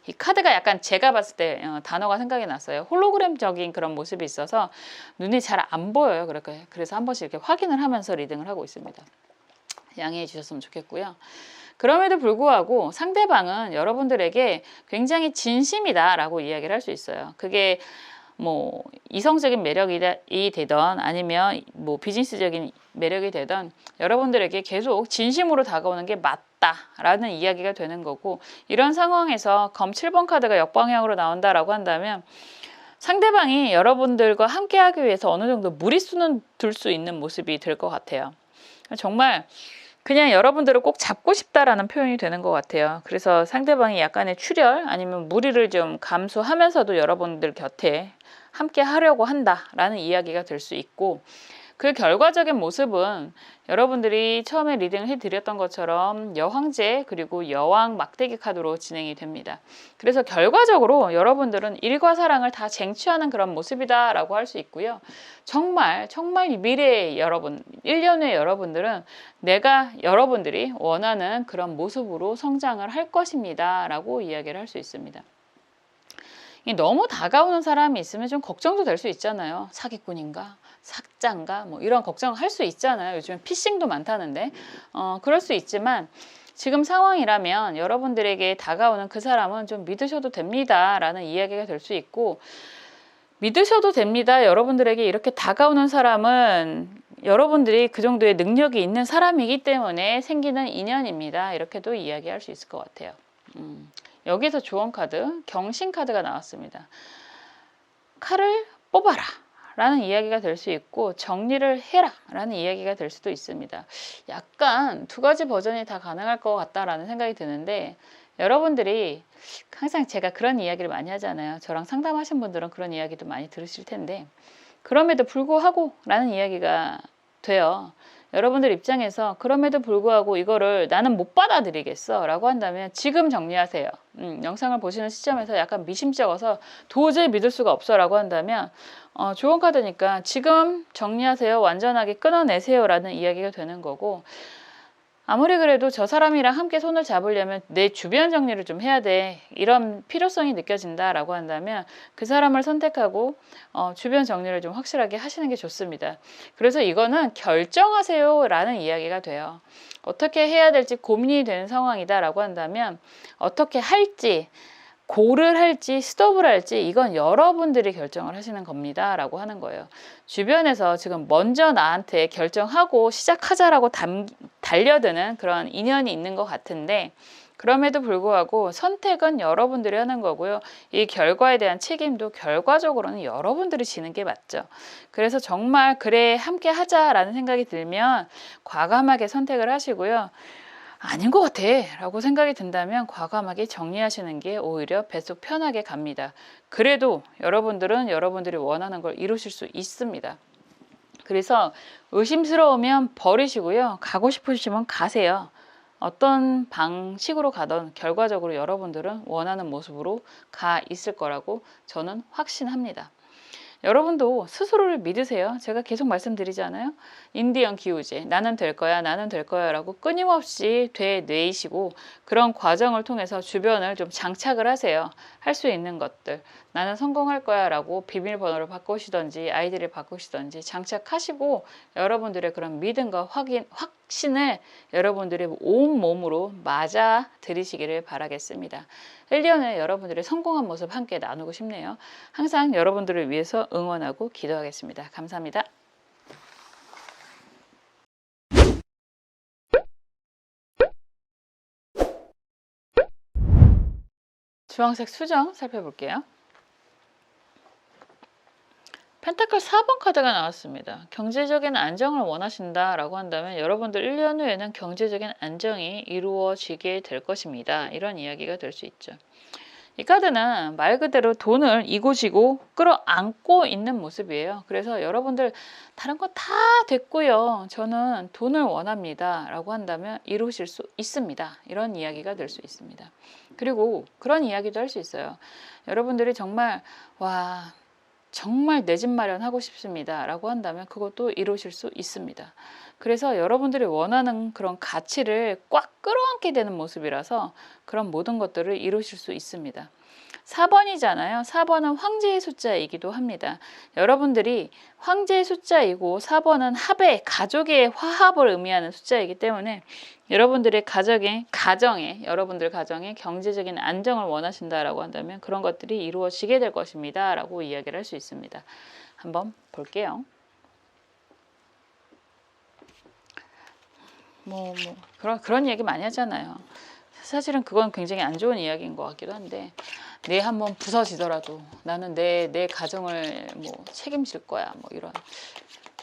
이 카드가 약간 제가 봤을 때 단어가 생각이 났어요. 홀로그램적인 그런 모습이 있어서 눈이 잘 안 보여요. 그래서 한 번씩 이렇게 확인을 하면서 리딩을 하고 있습니다. 양해해 주셨으면 좋겠고요. 그럼에도 불구하고 상대방은 여러분들에게 굉장히 진심이다라고 이야기를 할 수 있어요. 그게 뭐 이성적인 매력이 되던 아니면 뭐 비즈니스적인 매력이 되던 여러분들에게 계속 진심으로 다가오는 게 맞다라는 이야기가 되는 거고, 이런 상황에서 검 7번 카드가 역방향으로 나온다라고 한다면 상대방이 여러분들과 함께 하기 위해서 어느 정도 무리수는 둘 수 있는 모습이 될 것 같아요. 정말 그냥 여러분들을 꼭 잡고 싶다라는 표현이 되는 것 같아요. 그래서 상대방이 약간의 출혈 아니면 무리를 좀 감수하면서도 여러분들 곁에 함께 하려고 한다라는 이야기가 될 수 있고, 그 결과적인 모습은 여러분들이 처음에 리딩을 해드렸던 것처럼 여황제 그리고 여왕 막대기 카드로 진행이 됩니다. 그래서 결과적으로 여러분들은 일과 사랑을 다 쟁취하는 그런 모습이다라고 할 수 있고요. 정말 미래의 여러분, 1년 후의 여러분들은 내가 여러분들이 원하는 그런 모습으로 성장을 할 것입니다 라고 이야기를 할 수 있습니다. 너무 다가오는 사람이 있으면 좀 걱정도 될 수 있잖아요. 사기꾼인가? 사자인가? 뭐 이런 걱정을 할 수 있잖아요. 요즘에 피싱도 많다는데. 그럴 수 있지만 지금 상황이라면 여러분들에게 다가오는 그 사람은 좀 믿으셔도 됩니다 라는 이야기가 될 수 있고, 믿으셔도 됩니다. 여러분들에게 이렇게 다가오는 사람은 여러분들이 그 정도의 능력이 있는 사람이기 때문에 생기는 인연입니다. 이렇게도 이야기할 수 있을 것 같아요. 여기서 조언 카드, 경신 카드가 나왔습니다. 칼을 뽑아라 라는 이야기가 될 수 있고, 정리를 해라 라는 이야기가 될 수도 있습니다. 약간 두 가지 버전이 다 가능할 것 같다라는 생각이 드는데, 여러분들이 항상 제가 그런 이야기를 많이 하잖아요. 저랑 상담하신 분들은 그런 이야기도 많이 들으실 텐데, 그럼에도 불구하고 라는 이야기가 돼요. 여러분들 입장에서 그럼에도 불구하고 이거를 나는 못 받아들이겠어 라고 한다면 지금 정리하세요. 영상을 보시는 시점에서 약간 미심쩍어서 도저히 믿을 수가 없어 라고 한다면 좋은 카드니까 지금 정리하세요. 완전하게 끊어내세요 라는 이야기가 되는 거고, 아무리 그래도 저 사람이랑 함께 손을 잡으려면 내 주변 정리를 좀 해야 돼, 이런 필요성이 느껴진다라고 한다면 그 사람을 선택하고 주변 정리를 좀 확실하게 하시는 게 좋습니다. 그래서 이거는 결정하세요 라는 이야기가 돼요. 어떻게 해야 될지 고민이 되는 상황이다라고 한다면 어떻게 할지, 고를 할지 스톱을 할지 이건 여러분들이 결정을 하시는 겁니다 라고 하는 거예요. 주변에서 지금 먼저 나한테 결정하고 시작하자라고 달려드는 그런 인연이 있는 것 같은데, 그럼에도 불구하고 선택은 여러분들이 하는 거고요. 이 결과에 대한 책임도 결과적으로는 여러분들이 지는 게 맞죠. 그래서 정말 그래 함께 하자라는 생각이 들면 과감하게 선택을 하시고요. 아닌 것 같아 라고 생각이 든다면 과감하게 정리하시는 게 오히려 배속 편하게 갑니다. 그래도 여러분들은 여러분들이 원하는 걸 이루실 수 있습니다. 그래서 의심스러우면 버리시고요. 가고 싶으시면 가세요. 어떤 방식으로 가던 결과적으로 여러분들은 원하는 모습으로 가 있을 거라고 저는 확신합니다. 여러분도 스스로를 믿으세요. 제가 계속 말씀드리잖아요. 인디언 기우제, 나는 될 거야, 나는 될 거야 라고 끊임없이 되뇌이시고, 그런 과정을 통해서 주변을 좀 장착을 하세요. 할 수 있는 것들, 나는 성공할 거야 라고 비밀번호를 바꾸시던지 아이디를 바꾸시던지 장착하시고, 여러분들의 그런 믿음과 확신을 여러분들의 온몸으로 맞아 들이시기를 바라겠습니다. 1년에 여러분들의 성공한 모습 함께 나누고 싶네요. 항상 여러분들을 위해서 응원하고 기도하겠습니다. 감사합니다. 주황색 수정 살펴볼게요. 펜타클 4번 카드가 나왔습니다. 경제적인 안정을 원하신다 라고 한다면 여러분들 1년 후에는 경제적인 안정이 이루어지게 될 것입니다. 이런 이야기가 될 수 있죠. 이 카드는 말 그대로 돈을 이고지고 끌어안고 있는 모습이에요. 그래서 여러분들 다른 거 다 됐고요. 저는 돈을 원합니다 라고 한다면 이루실 수 있습니다. 이런 이야기가 될 수 있습니다. 그리고 그런 이야기도 할 수 있어요. 여러분들이 정말 와, 정말 내 집 마련하고 싶습니다 라고 한다면 그것도 이루실 수 있습니다. 그래서 여러분들이 원하는 그런 가치를 꽉 끌어안게 되는 모습이라서 그런 모든 것들을 이루실 수 있습니다. 4번이잖아요. 4번은 황제의 숫자이기도 합니다. 여러분들이 황제의 숫자이고 4번은 합의, 가족의 화합을 의미하는 숫자이기 때문에 여러분들의 여러분들 가정의 경제적인 안정을 원하신다라고 한다면 그런 것들이 이루어지게 될 것입니다. 라고 이야기를 할 수 있습니다. 한번 볼게요. 그런 얘기 많이 하잖아요. 사실은 그건 굉장히 안 좋은 이야기인 것 같기도 한데 내 한번 부서지더라도 나는 내 가정을 책임질 거야 이런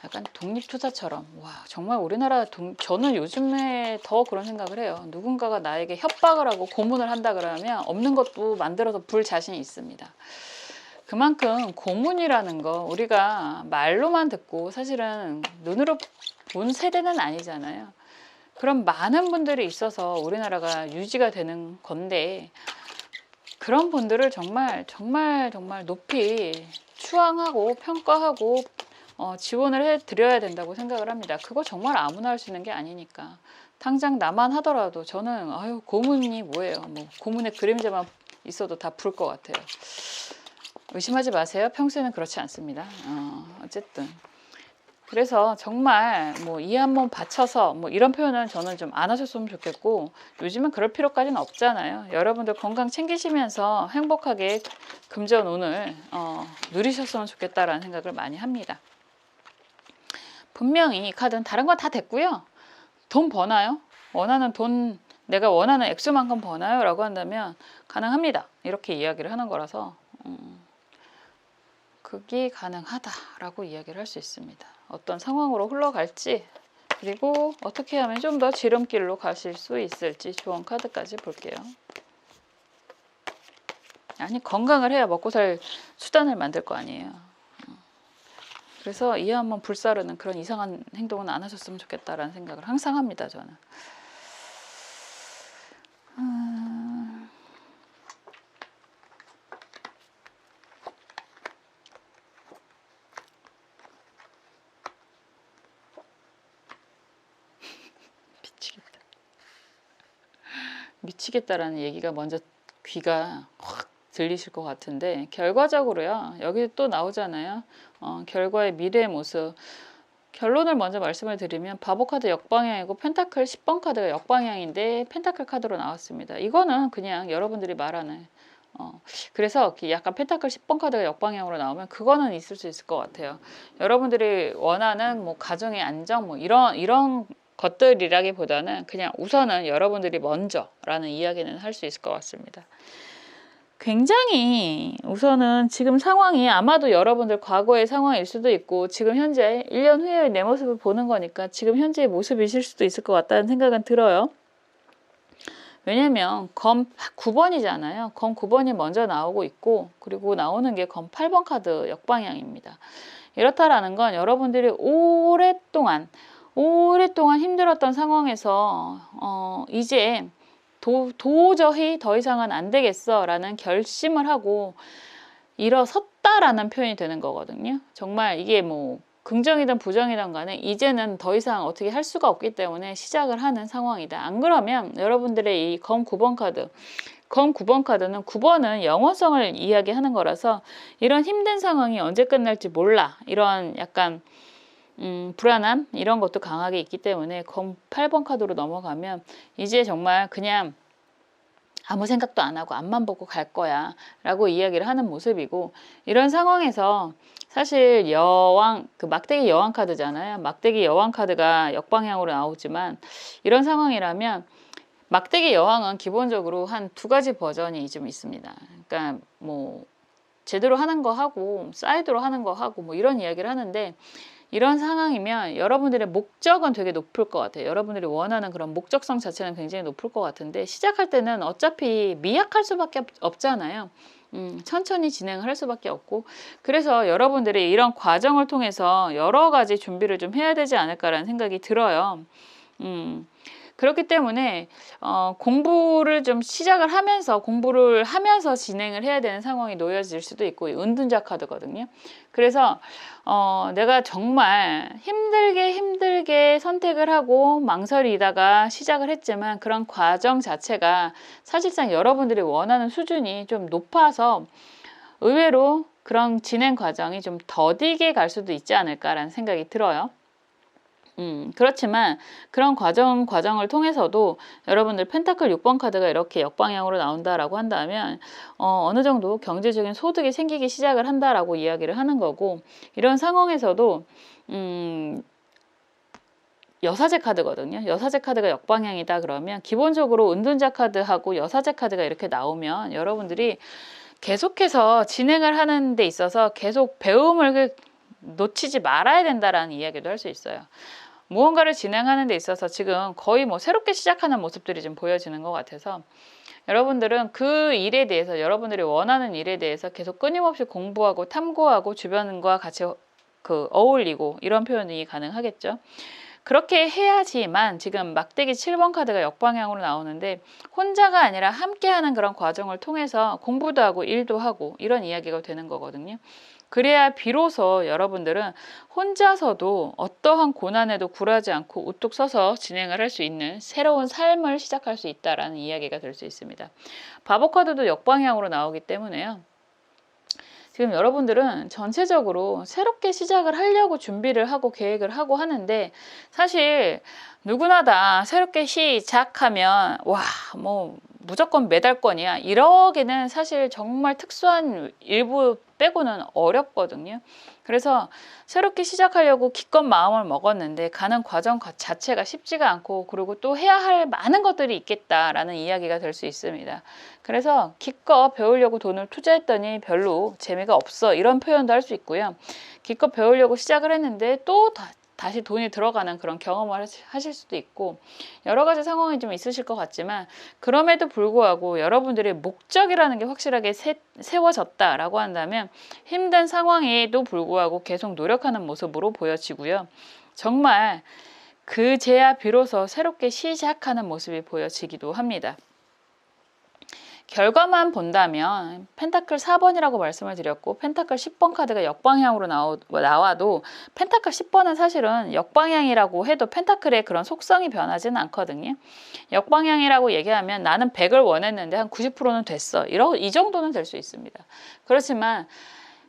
약간 독립투사처럼 정말 우리나라 저는 요즘에 더 그런 생각을 해요. 누군가가 나에게 협박을 하고 고문을 한다 그러면 없는 것도 만들어서 불 자신이 있습니다. 그만큼 고문이라는 거 우리가 말로만 듣고 사실은 눈으로 본 세대는 아니잖아요. 그런 많은 분들이 있어서 우리나라가 유지가 되는 건데 그런 분들을 정말 높이 추앙하고 평가하고 지원을 해드려야 된다고 생각을 합니다. 그거 정말 아무나 할 수 있는 게 아니니까. 당장 나만 하더라도 저는 고문이 뭐예요. 고문의 그림자만 있어도 다 부를 것 같아요. 의심하지 마세요. 평소에는 그렇지 않습니다. 어쨌든 그래서 정말 이 한 몸 바쳐서 이런 표현은 저는 좀 안 하셨으면 좋겠고 요즘은 그럴 필요까지는 없잖아요. 여러분들 건강 챙기시면서 행복하게 금전운을 누리셨으면 좋겠다라는 생각을 많이 합니다. 분명히 이 카드는 다른 건 다 됐고요. 돈 버나요? 내가 원하는 액수만큼 버나요? 라고 한다면 가능합니다. 이렇게 이야기를 하는 거라서 그게 가능하다라고 이야기를 할 수 있습니다. 어떤 상황으로 흘러갈지 그리고 어떻게 하면 좀 더 지름길로 가실 수 있을지 조언 카드까지 볼게요. 아니 건강을 해야 먹고 살 수단을 만들 거 아니에요. 그래서 이 한번 불사르는 그런 이상한 행동은 안 하셨으면 좋겠다라는 생각을 항상 합니다. 저는. 미치겠다라는 얘기가 먼저 귀가 확 들리실 것 같은데 결과적으로요. 여기 또 나오잖아요. 결과의 미래의 모습. 결론을 먼저 말씀을 드리면 바보 카드 역방향이고 펜타클 10번 카드가 역방향인데 펜타클 카드로 나왔습니다. 이거는 그냥 여러분들이 말하는 그래서 약간 펜타클 10번 카드가 역방향으로 나오면 그거는 있을 수 있을 것 같아요. 여러분들이 원하는 가정의 안정 이런 것들이라기보다는 그냥 우선은 여러분들이 먼저라는 이야기는 할 수 있을 것 같습니다. 굉장히 우선은 지금 상황이 아마도 여러분들 과거의 상황일 수도 있고 지금 현재 1년 후에 내 모습을 보는 거니까 지금 현재의 모습이실 수도 있을 것 같다는 생각은 들어요. 왜냐면 검 9번이잖아요. 검 9번이 먼저 나오고 있고 그리고 나오는 게 검 8번 카드 역방향입니다. 이렇다라는 건 여러분들이 오랫동안 힘들었던 상황에서 이제 도저히 더 이상은 안 되겠어 라는 결심을 하고 일어섰다라는 표현이 되는 거거든요. 정말 이게 긍정이든 부정이든 간에 이제는 더 이상 어떻게 할 수가 없기 때문에 시작을 하는 상황이다. 안 그러면 여러분들의 이 검 9번 카드 검 9번 카드는 9번은 영원성을 이야기하는 거라서 이런 힘든 상황이 언제 끝날지 몰라. 이런 약간 불안함 이런 것도 강하게 있기 때문에 검 8번 카드로 넘어가면 이제 정말 그냥 아무 생각도 안 하고 앞만 보고 갈 거야 라고 이야기를 하는 모습이고 이런 상황에서 사실 막대기 여왕 카드잖아요. 막대기 여왕 카드가 역방향으로 나오지만 이런 상황이라면 막대기 여왕은 기본적으로 한 2가지 버전이 좀 있습니다. 그러니까 제대로 하는 거 하고 사이드로 하는 거 하고 이런 이야기를 하는데 이런 상황이면 여러분들의 목적은 되게 높을 것 같아요. 여러분들이 원하는 그런 목적성 자체는 굉장히 높을 것 같은데 시작할 때는 어차피 미약할 수밖에 없잖아요. 천천히 진행을 할 수밖에 없고 그래서 여러분들이 이런 과정을 통해서 여러 가지 준비를 좀 해야 되지 않을까라는 생각이 들어요. 그렇기 때문에 공부를 좀 시작을 하면서 공부를 하면서 진행을 해야 되는 상황이 놓여질 수도 있고 은둔자 카드거든요. 그래서 내가 정말 힘들게 선택을 하고 망설이다가 시작을 했지만 그런 과정 자체가 사실상 여러분들이 원하는 수준이 좀 높아서 의외로 그런 진행 과정이 좀 더디게 갈 수도 있지 않을까라는 생각이 들어요. 그렇지만 그런 과정을 통해서도 여러분들 펜타클 6번 카드가 이렇게 역방향으로 나온다라고 한다면 어느 정도 경제적인 소득이 생기기 시작을 한다라고 이야기를 하는 거고, 이런 상황에서도 여사제 카드거든요. 여사제 카드가 역방향이다 그러면 기본적으로 은둔자 카드하고 여사제 카드가 이렇게 나오면 여러분들이 계속해서 진행을 하는 데 있어서 계속 배움을 놓치지 말아야 된다라는 이야기도 할 수 있어요. 무언가를 진행하는 데 있어서 지금 거의 뭐 새롭게 시작하는 모습들이 좀 보여지는 것 같아서 여러분들은 그 일에 대해서, 여러분들이 원하는 일에 대해서 계속 끊임없이 공부하고 탐구하고 주변과 같이 어울리고 이런 표현이 가능하겠죠. 그렇게 해야지만 지금 막대기 7번 카드가 역방향으로 나오는데 혼자가 아니라 함께하는 그런 과정을 통해서 공부도 하고 일도 하고 이런 이야기가 되는 거거든요. 그래야 비로소 여러분들은 혼자서도 어떠한 고난에도 굴하지 않고 우뚝 서서 진행을 할 수 있는 새로운 삶을 시작할 수 있다라는 이야기가 될 수 있습니다. 바보 카드도 역방향으로 나오기 때문에요. 지금 여러분들은 전체적으로 새롭게 시작을 하려고 준비를 하고 계획을 하고 하는데, 사실 누구나 다 새롭게 시작하면 뭐 무조건 메달권이야 이러기는 사실 정말 특수한 일부 빼고는 어렵거든요. 그래서 새롭게 시작하려고 기껏 마음을 먹었는데 가는 과정 자체가 쉽지가 않고, 그리고 또 해야 할 많은 것들이 있겠다라는 이야기가 될 수 있습니다. 그래서 기껏 배우려고 돈을 투자했더니 별로 재미가 없어 이런 표현도 할 수 있고요. 기껏 배우려고 시작을 했는데 또 다시 돈이 들어가는 그런 경험을 하실 수도 있고, 여러 가지 상황이 좀 있으실 것 같지만 그럼에도 불구하고 여러분들의 목적이라는 게 확실하게 세워졌다라고 한다면 힘든 상황에도 불구하고 계속 노력하는 모습으로 보여지고요. 정말 그제야 비로소 새롭게 시작하는 모습이 보여지기도 합니다. 결과만 본다면 펜타클 4번이라고 말씀을 드렸고 펜타클 10번 카드가 역방향으로 나와도 펜타클 10번은 사실은 역방향이라고 해도 펜타클의 그런 속성이 변하지는 않거든요. 역방향이라고 얘기하면 나는 100을 원했는데 한 90%는 됐어. 이 정도는 될 수 있습니다. 그렇지만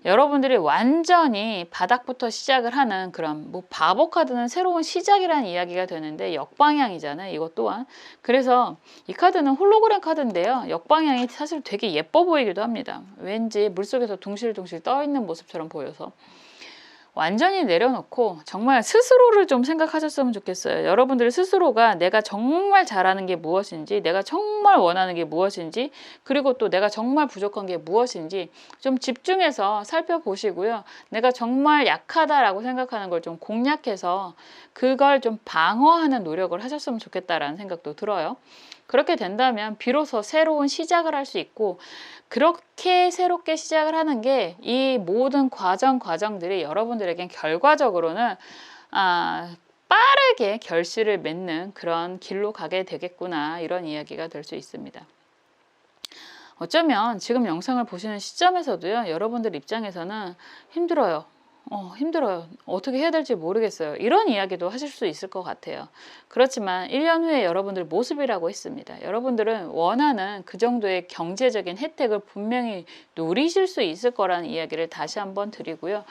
여러분들이 완전히 바닥부터 시작을 하는 그런 바보 카드는 새로운 시작이라는 이야기가 되는데 역방향이잖아요. 이것 또한. 그래서 이 카드는 홀로그램 카드인데요. 역방향이 사실 되게 예뻐 보이기도 합니다. 왠지 물속에서 둥실둥실 떠 있는 모습처럼 보여서. 완전히 내려놓고 정말 스스로를 좀 생각하셨으면 좋겠어요. 여러분들 스스로가 내가 정말 잘하는 게 무엇인지, 내가 정말 원하는 게 무엇인지, 그리고 또 내가 정말 부족한 게 무엇인지 좀 집중해서 살펴보시고요. 내가 정말 약하다라고 생각하는 걸 좀 공략해서 그걸 좀 방어하는 노력을 하셨으면 좋겠다라는 생각도 들어요. 그렇게 된다면 비로소 새로운 시작을 할 수 있고, 그렇게 새롭게 시작을 하는 게 이 모든 과정들이 여러분들에겐 결과적으로는 빠르게 결실을 맺는 그런 길로 가게 되겠구나, 이런 이야기가 될 수 있습니다. 어쩌면 지금 영상을 보시는 시점에서도요, 여러분들 입장에서는 힘들어요. 어떻게 해야 될지 모르겠어요. 이런 이야기도 하실 수 있을 것 같아요. 그렇지만 1년 후에 여러분들 모습이라고 했습니다. 여러분들은 원하는 그 정도의 경제적인 혜택을 분명히 누리실 수 있을 거라는 이야기를 다시 한번 드리고요.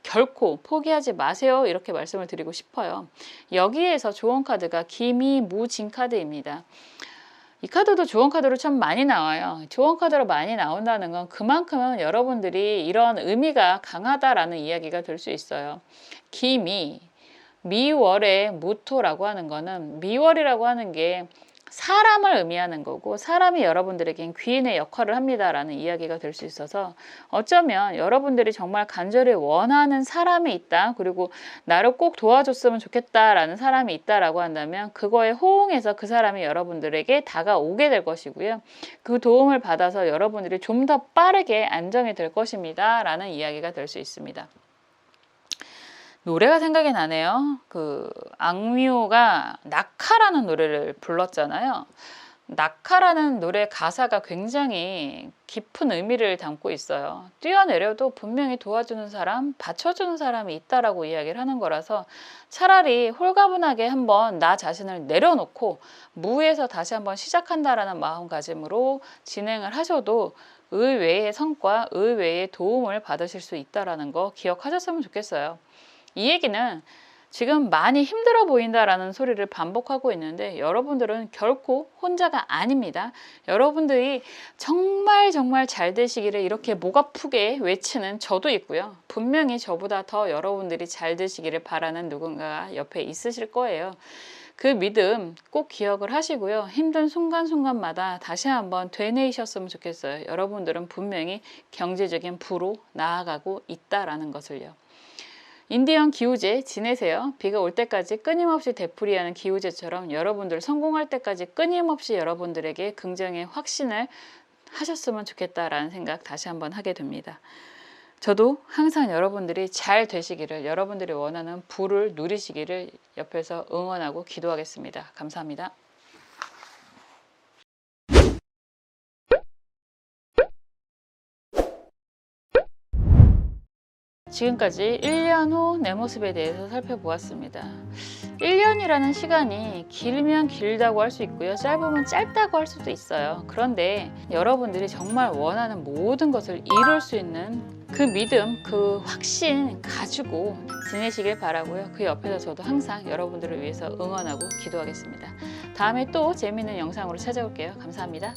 결코 포기하지 마세요. 이렇게 말씀을 드리고 싶어요. 여기에서 조언 카드가 기미무진 카드입니다. 이 카드도 조언 카드로 참 많이 나와요. 조언 카드로 많이 나온다는 건 그만큼 여러분들이 이런 의미가 강하다라는 이야기가 될 수 있어요. 미월의 무토라고 하는 거는, 미월이라고 하는 게 사람을 의미하는 거고, 사람이 여러분들에겐 귀인의 역할을 합니다라는 이야기가 될 수 있어서 어쩌면 여러분들이 정말 간절히 원하는 사람이 있다, 그리고 나를 꼭 도와줬으면 좋겠다라는 사람이 있다라고 한다면 그거에 호응해서 그 사람이 여러분들에게 다가오게 될 것이고요. 그 도움을 받아서 여러분들이 좀 더 빠르게 안정이 될 것입니다 라는 이야기가 될 수 있습니다. 노래가 생각이 나네요. 그 악뮤가 낙하라는 노래를 불렀잖아요. 낙하라는 노래 가사가 굉장히 깊은 의미를 담고 있어요. 뛰어내려도 분명히 도와주는 사람, 받쳐주는 사람이 있다라고 이야기를 하는 거라서 차라리 홀가분하게 한번 나 자신을 내려놓고 무에서 다시 한번 시작한다라는 마음가짐으로 진행을 하셔도 의외의 성과, 의외의 도움을 받으실 수 있다라는 거 기억하셨으면 좋겠어요. 이 얘기는 지금 많이 힘들어 보인다라는 소리를 반복하고 있는데 여러분들은 결코 혼자가 아닙니다. 여러분들이 정말 정말 잘 되시기를 이렇게 목 아프게 외치는 저도 있고요. 분명히 저보다 더 여러분들이 잘 되시기를 바라는 누군가가 옆에 있으실 거예요. 그 믿음 꼭 기억을 하시고요. 힘든 순간순간마다 다시 한번 되뇌이셨으면 좋겠어요. 여러분들은 분명히 경제적인 부로 나아가고 있다라는 것을요. 인디언 기우제 지내세요. 비가 올 때까지 끊임없이 되풀이하는 기우제처럼 여러분들 성공할 때까지 끊임없이 여러분들에게 긍정의 확신을 하셨으면 좋겠다라는 생각 다시 한번 하게 됩니다. 저도 항상 여러분들이 잘 되시기를, 여러분들이 원하는 부를 누리시기를 옆에서 응원하고 기도하겠습니다. 감사합니다. 지금까지 1년 후 내 모습에 대해서 살펴보았습니다. 1년이라는 시간이 길면 길다고 할 수 있고요. 짧으면 짧다고 할 수도 있어요. 그런데 여러분들이 정말 원하는 모든 것을 이룰 수 있는 그 믿음, 그 확신 가지고 지내시길 바라고요. 그 옆에서 저도 항상 여러분들을 위해서 응원하고 기도하겠습니다. 다음에 또 재미있는 영상으로 찾아올게요. 감사합니다.